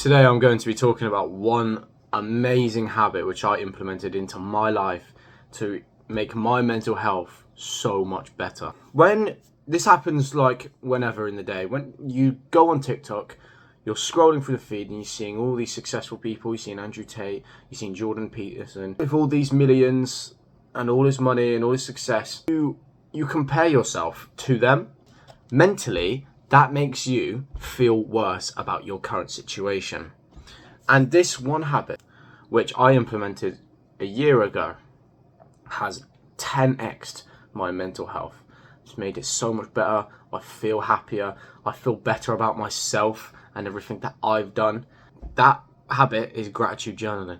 Today I'm going to be talking about one amazing habit which I implemented into my life to make my mental health so much better. When this happens, like whenever in the day, when you go on TikTok, you're scrolling through the feed and you're seeing all these successful people, you're seeing Andrew Tate, you're seeing Jordan Peterson, with all these millions and all his money and all his success, you compare yourself to them. Mentally, that makes you feel worse about your current situation. And this one habit, which I implemented a year ago, has 10x'd my mental health. It's made it so much better. I feel happier. I feel better about myself and everything that I've done. That habit is gratitude journaling.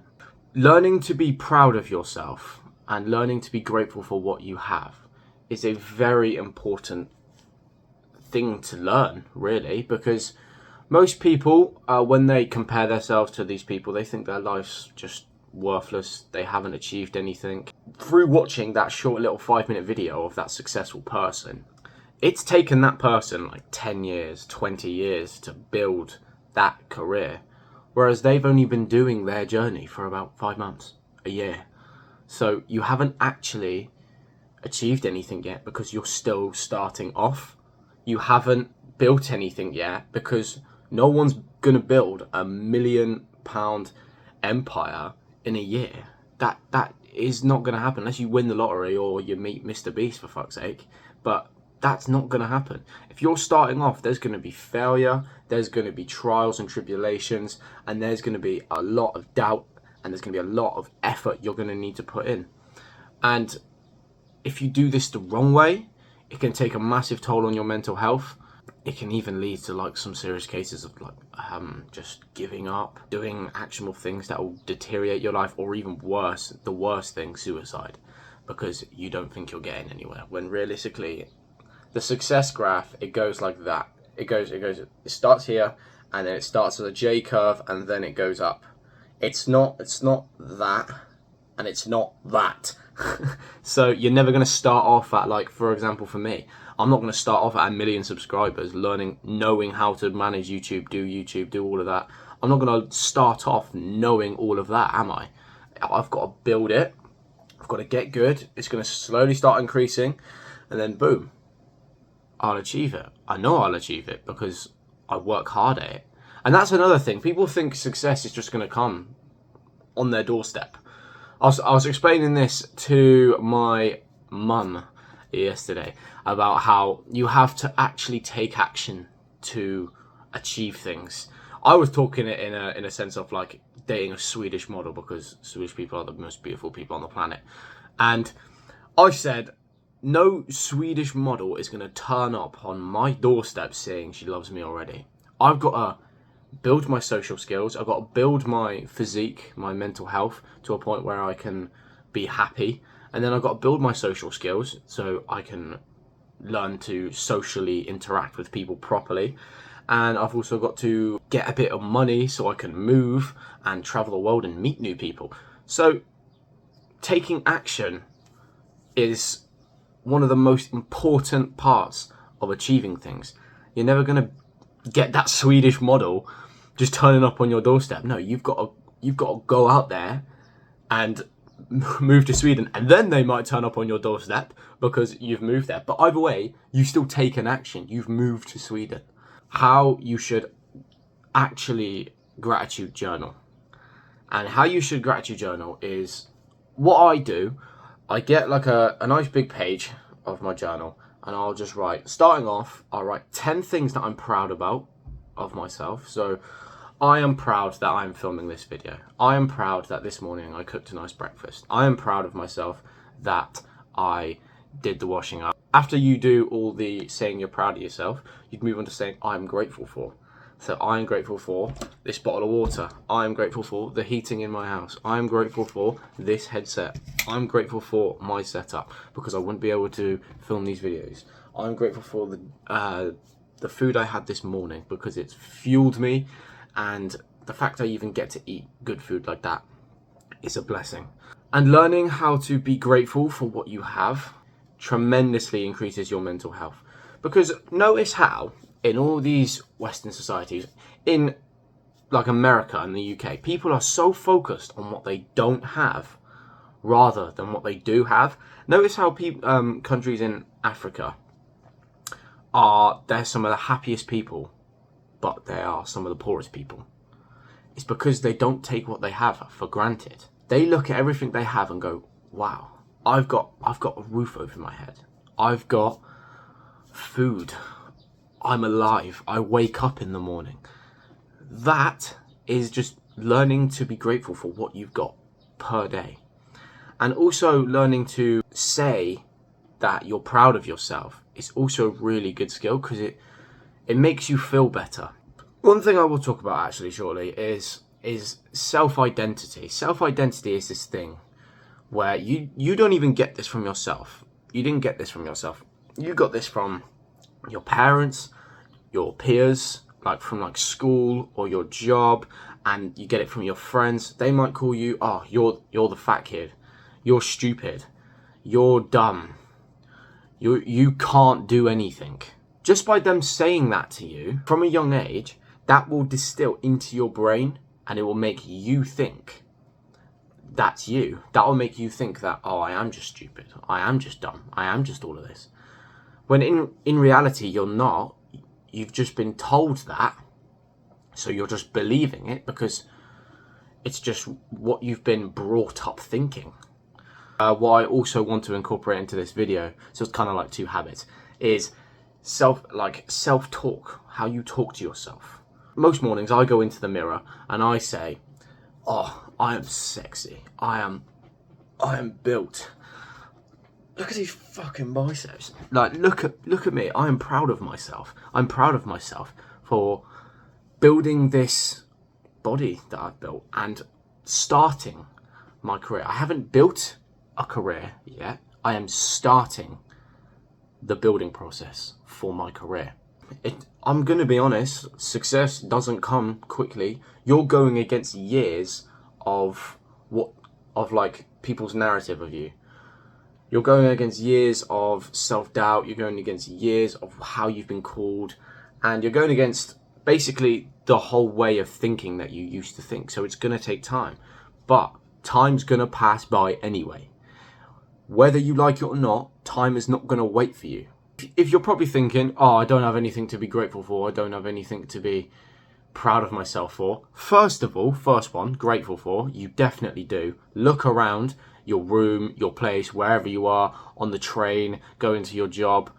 Learning to be proud of yourself and learning to be grateful for what you have is a very important thing to learn, really, because most people, when they compare themselves to these people, they think their life's just worthless. They haven't achieved anything. Through watching that short little 5-minute video of that successful person, it's taken that person like 10 years, 20 years to build that career, whereas they've only been doing their journey for about 5 months, a year. So you haven't actually achieved anything yet because you're still starting off. You haven't built anything yet because no one's going to build £1 million empire in a year. That is not going to happen unless you win the lottery or you meet Mr. Beast, for fuck's sake. But that's not going to happen. If you're starting off, there's going to be failure, there's going to be trials and tribulations, and there's going to be a lot of doubt, and there's going to be a lot of effort you're going to need to put in. And if you do this the wrong way, it can take a massive toll on your mental health. It can even lead to like some serious cases of like just giving up, doing actionable things that will deteriorate your life, or even worse, the worst thing, suicide, because you don't think you're getting anywhere. When realistically, the success graph, it goes like that. It starts here, and then it starts as a J curve, and then it goes up. It's not that, and it's not that. So you're never going to start off at, like, for example, for me, I'm not going to start off at 1 million subscribers, knowing how to manage YouTube, do all of that. I'm not going to start off knowing all of that, am I? I've got to build it. I've got to get good. It's going to slowly start increasing, and then boom, I'll achieve it. I know I'll achieve it because I work hard at it. And that's another thing. People think success is just going to come on their doorstep. I was explaining this to my mum yesterday about how you have to actually take action to achieve things. I was talking it in a sense of like dating a Swedish model, because Swedish people are the most beautiful people on the planet. And I said, no Swedish model is going to turn up on my doorstep saying she loves me already. I've got to build my social skills. I've got to build my physique, my mental health to a point where I can be happy. And then I've got to build my social skills so I can learn to socially interact with people properly. And I've also got to get a bit of money so I can move and travel the world and meet new people. So taking action is one of the most important parts of achieving things. You're never going to get that Swedish model just turning up on your doorstep. No, you've got to go out there and move to Sweden, and then they might turn up on your doorstep because you've moved there. But either way, you still take an action. You've moved to Sweden. How you should actually gratitude journal. And how you should gratitude journal is what I do. I get like a nice big page of my journal, and I'll just write, starting off, I'll write 10 things that I'm proud about of myself. So I am proud that I'm filming this video. I am proud that this morning I cooked a nice breakfast. I am proud of myself that I did the washing up. After you do all the saying you're proud of yourself, you'd move on to saying I'm grateful for. So I am grateful for this bottle of water. I am grateful for the heating in my house. I am grateful for this headset. I'm grateful for my setup because I wouldn't be able to film these videos. I'm grateful for the food I had this morning because it's fueled me, and the fact I even get to eat good food like that is a blessing. And learning how to be grateful for what you have tremendously increases your mental health. Because notice how in all these Western societies, in like America and the UK, people are so focused on what they don't have rather than what they do have. Notice how countries in Africa they're some of the happiest people, but they are some of the poorest people. It's because they don't take what they have for granted. They look at everything they have and go, wow, I've got a roof over my head. I've got food. I'm alive. I wake up in the morning. That is just learning to be grateful for what you've got per day. And also learning to say that you're proud of yourself is also a really good skill, because it makes you feel better. One thing I will talk about actually shortly is self-identity. Self-identity is this thing where you don't even get this from yourself. You didn't get this from yourself. You got this from your parents, your peers, like from school or your job, and you get it from your friends. They might call you, oh, you're the fat kid. You're stupid. You're dumb. You can't do anything. Just by them saying that to you from a young age, that will distill into your brain, and it will make you think that's you. That will make you think that, oh, I am just stupid. I am just dumb. I am just all of this. When in reality, you're not. You've just been told that. So you're just believing it because it's just what you've been brought up thinking. What I also want to incorporate into this video, so it's kind of like two habits, is self-talk, how you talk to yourself. Most mornings I go into the mirror and I say, oh, I am sexy. I am built. Look at these fucking biceps. Look at me. I am proud of myself. I'm proud of myself for building this body that I've built and starting my career. I haven't built a career yet. I am starting the building process for my career. I'm going to be honest, success doesn't come quickly. You're going against years of people's narrative of you. You're going against years of self-doubt. You're going against years of how you've been called. And you're going against basically the whole way of thinking that you used to think. So it's going to take time. But time's going to pass by anyway. Whether you like it or not, time is not going to wait for you. If you're probably thinking, oh, I don't have anything to be grateful for, I don't have anything to be proud of myself for. First of all, first one, grateful for, you definitely do. Look around your room, your place, wherever you are, on the train, going to your job.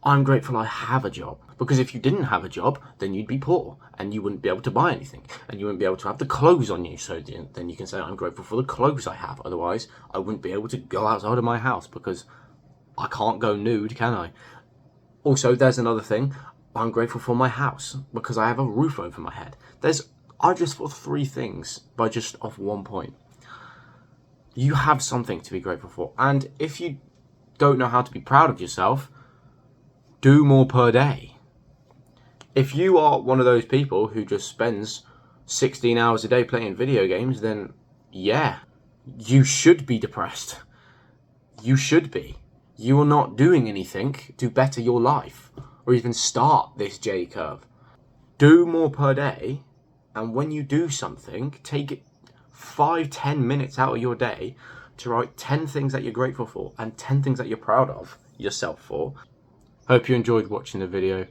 I'm grateful I have a job. Because if you didn't have a job, then you'd be poor and you wouldn't be able to buy anything and you wouldn't be able to have the clothes on you. So then you can say, I'm grateful for the clothes I have. Otherwise, I wouldn't be able to go outside of my house because I can't go nude, can I? Also, there's another thing. I'm grateful for my house because I have a roof over my head. I just thought 3 things by just off one point. You have something to be grateful for. And if you don't know how to be proud of yourself, do more per day. If you are one of those people who just spends 16 hours a day playing video games, then yeah, you should be depressed. You should be. You are not doing anything to better your life or even start this J curve. Do more per day, and when you do something, take 5-10 minutes out of your day to write 10 things that you're grateful for and 10 things that you're proud of yourself for. Hope you enjoyed watching the video.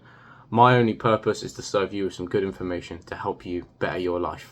My only purpose is to serve you with some good information to help you better your life.